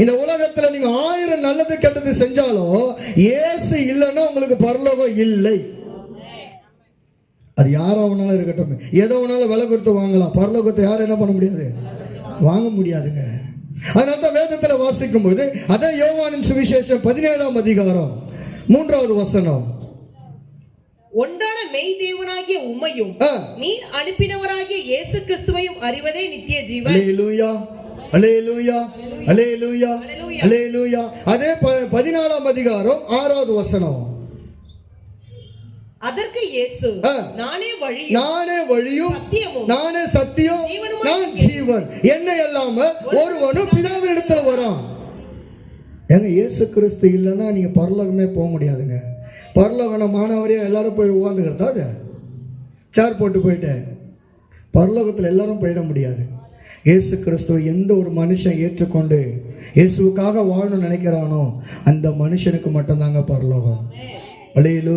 இந்த உலகத்துல நீங்க 1000 நல்லது கெட்டது செஞ்சாலும் இயேசு இல்லைன்னா உங்களுக்கு பரலோகம் இல்லை. அது யாரா வேணாலும் இருக்கட்டும், எதை வேணாலும் விலை கொடுத்து வாங்கலாம், பரலோகத்தை யாரும் என்ன பண்ண முடியாது, வாங்க முடியாதுங்க. அதனால தான் வேதத்துல வாசிக்கும் போது அதே யோவானின் சுவிசேஷம் 17ஆம் அதிகாரம் 3வது வசனம், ஒன்றான மெய் தேவனாகிய உம்மையும் நீர் அனுப்பினவராகிய இயேசு கிறிஸ்துவையும் அறிவதே நித்திய ஜீவன். அல்லேலூயா, அல்லேலூயா, அல்லேலூயா, அல்லேலூயா. அதே 14ஆம் அதிகாரம் 6வது வசனம், அதற்கு இயேசு நானே வழியும் நானே சத்தியம் நான் ஜீவன், என்னை இல்லாம ஒருவனும் பிதாவினிடத்துல வரான். ஏங்க இயேசு கிறிஸ்து இல்லைன்னா நீங்க பரலோகமே போக முடியாதுங்க. பரலோகம் மாணவரையா எல்லாரும் போய் உட்காந்துக்கிறதா, அது சேர் போட்டு போயிட்டு பரலோகத்தில் எல்லாரும் போயிட முடியாது. இயேசு கிறிஸ்துவ எந்த ஒரு மனுஷன் ஏற்றுக்கொண்டு இயேசுவுக்காக வாழணும்னு நினைக்கிறானோ அந்த மனுஷனுக்கு மட்டும்தாங்க பரலோகம். அல்லேலூயா.